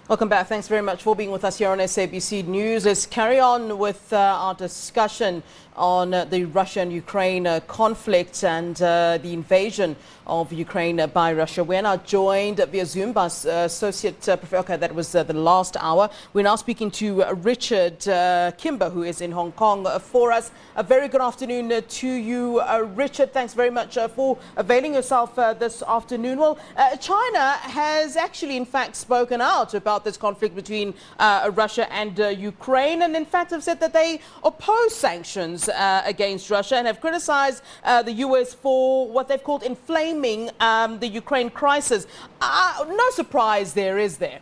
Welcome back. Thanks very much for being with us here on SABC News. Let's carry on with our discussion on the Russia and Ukraine conflict and the invasion of Ukraine by Russia. We're now joined via Zoom by Associate Professor. Okay, that was the last hour. We're now speaking to Richard Kimber, who is in Hong Kong for us. A very good afternoon to you, Richard. Thanks very much for availing yourself this afternoon. Well, China has actually, in fact, spoken out about this conflict between Russia and Ukraine, and in fact have said that they oppose sanctions against Russia and have criticized the US for what they've called inflaming the Ukraine crisis. No surprise there, is there?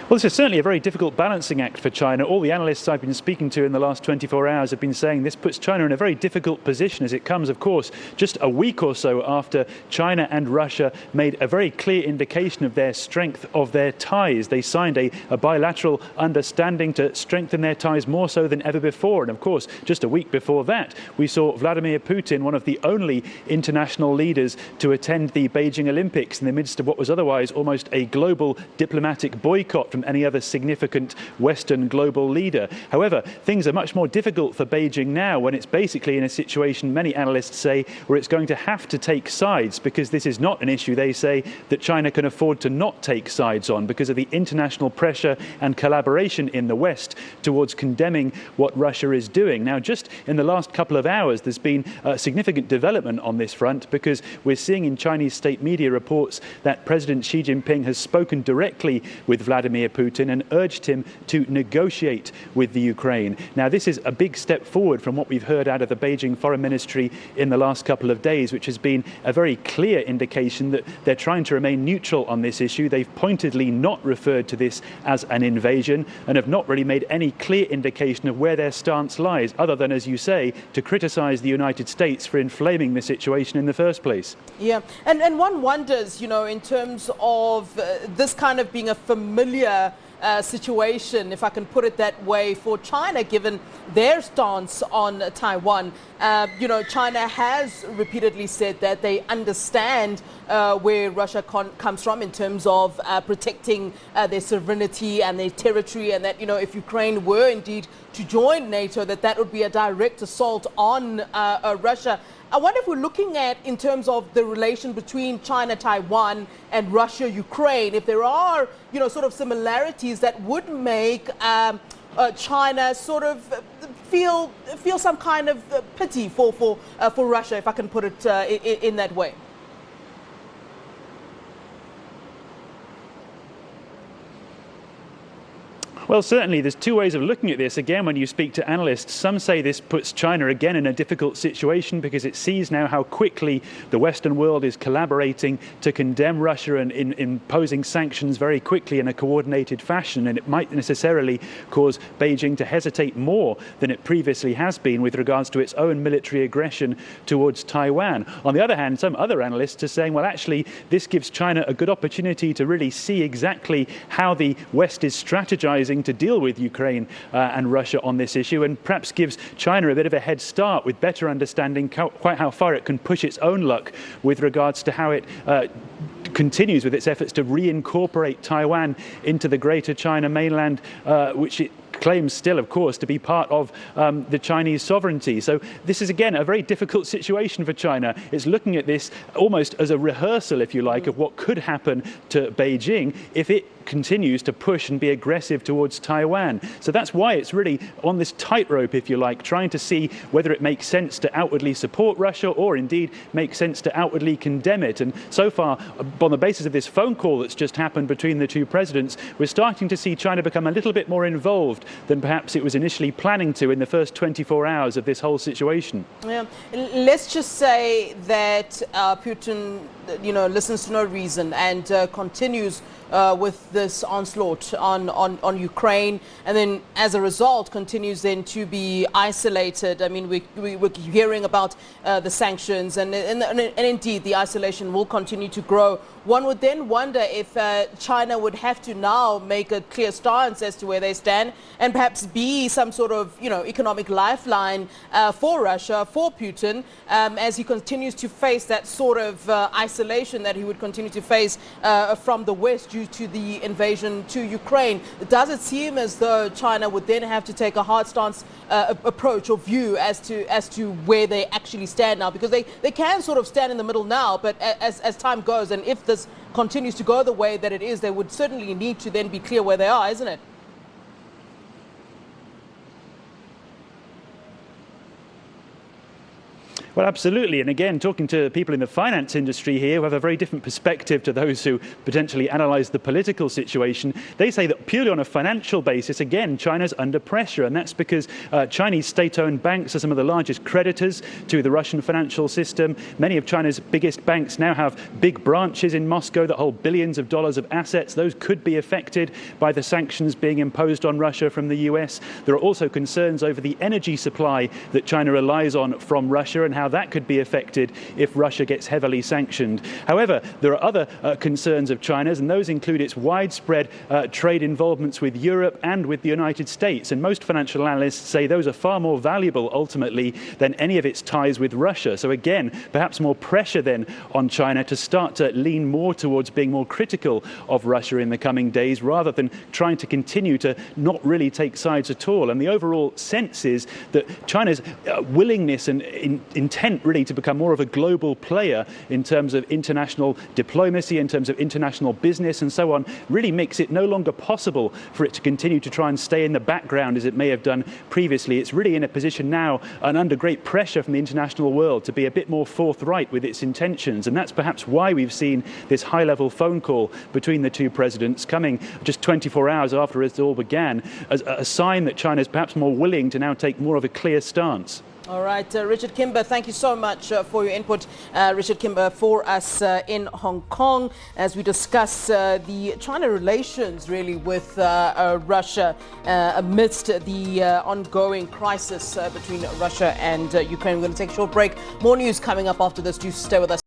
Well, this is certainly a very difficult balancing act for China. All the analysts I've been speaking to in the last 24 hours have been saying this puts China in a very difficult position, as it comes, of course, just a week or so after China and Russia made a very clear indication of their strength of their ties. They signed a bilateral understanding to strengthen their ties more so than ever before. And of course, just a week before that, we saw Vladimir Putin, one of the only international leaders to attend the Beijing Olympics in the midst of what was otherwise almost a global diplomatic boycott from any other significant Western global leader. However, things are much more difficult for Beijing now, when it's basically in a situation, many analysts say, where it's going to have to take sides, because this is not an issue, they say, that China can afford to not take sides on because of the international pressure and collaboration in the West towards condemning what Russia is doing. Now, just in the last couple of hours, there's been a significant development on this front, because we're seeing in Chinese state media reports that President Xi Jinping has spoken directly with Vladimir Putin and urged him to negotiate with the Ukraine. Now, this is a big step forward from what we've heard out of the Beijing Foreign Ministry in the last couple of days, which has been a very clear indication that they're trying to remain neutral on this issue. They've pointedly not referred to this as an invasion and have not really made any clear indication of where their stance lies, other than, as you say, to criticize the United States for inflaming the situation in the first place. Yeah, and one wonders, in terms of this kind of being a familiar situation, if I can put it that way, for China, given their stance on Taiwan. China has repeatedly said that they understand where Russia comes from in terms of protecting their sovereignty and their territory, and that, if Ukraine were indeed to join NATO, that would be a direct assault on Russia. I wonder if we're looking at, in terms of the relation between China, Taiwan, and Russia, Ukraine, if there are, sort of similarities that would make China sort of feel some kind of pity for Russia, if I can put it in that way. Well, certainly there's two ways of looking at this. Again, when you speak to analysts, some say this puts China again in a difficult situation because it sees now how quickly the Western world is collaborating to condemn Russia and imposing sanctions very quickly in a coordinated fashion. And it might necessarily cause Beijing to hesitate more than it previously has been with regards to its own military aggression towards Taiwan. On the other hand, some other analysts are saying, well, actually, this gives China a good opportunity to really see exactly how the West is strategizing to deal with Ukraine and Russia on this issue, and perhaps gives China a bit of a head start with better understanding quite how far it can push its own luck with regards to how it continues with its efforts to reincorporate Taiwan into the Greater China mainland, which it claims still, of course, to be part of the Chinese sovereignty. So this is, again, a very difficult situation for China. It's looking at this almost as a rehearsal, if you like, of what could happen to Beijing if it continues to push and be aggressive towards Taiwan. So that's why it's really on this tightrope, if you like, trying to see whether it makes sense to outwardly support Russia or indeed make sense to outwardly condemn it. And so far, on the basis of this phone call that's just happened between the two presidents, we're starting to see China become a little bit more involved than perhaps it was initially planning to in the first 24 hours of this whole situation. Yeah. Let's just say that Putin listens to no reason and continues with this onslaught on Ukraine, and then as a result continues then to be isolated. I mean, we're hearing about the sanctions, and indeed the isolation will continue to grow. One would then wonder if China would have to now make a clear stance as to where they stand, and perhaps be some sort of economic lifeline for Russia, for Putin, as he continues to face that sort of isolation that he would continue to face from the West due to the invasion to Ukraine. Does it seem as though China would then have to take a hard stance approach or view as to where they actually stand now? Because they can sort of stand in the middle now, but as time goes, and if this continues to go the way that it is, they would certainly need to then be clear where they are, isn't it? Well, absolutely. And again, talking to people in the finance industry here who have a very different perspective to those who potentially analyse the political situation, they say that purely on a financial basis, again, China's under pressure. And that's because Chinese state-owned banks are some of the largest creditors to the Russian financial system. Many of China's biggest banks now have big branches in Moscow that hold billions of dollars of assets. Those could be affected by the sanctions being imposed on Russia from the US. There are also concerns over the energy supply that China relies on from Russia and how that could be affected if Russia gets heavily sanctioned. However, there are other concerns of China's, and those include its widespread trade involvements with Europe and with the United States. And most financial analysts say those are far more valuable ultimately than any of its ties with Russia. So again, perhaps more pressure then on China to start to lean more towards being more critical of Russia in the coming days, rather than trying to continue to not really take sides at all. And the overall sense is that China's willingness and intent really to become more of a global player in terms of international diplomacy, in terms of international business and so on, really makes it no longer possible for it to continue to try and stay in the background as it may have done previously. It's really in a position now and under great pressure from the international world to be a bit more forthright with its intentions. And that's perhaps why we've seen this high-level phone call between the two presidents coming just 24 hours after it all began, as a sign that China is perhaps more willing to now take more of a clear stance. All right, Richard Kimber, thank you so much for your input. Richard Kimber for us in Hong Kong as we discuss the China relations really with Russia amidst the ongoing crisis between Russia and Ukraine. We're going to take a short break. More news coming up after this. Do stay with us.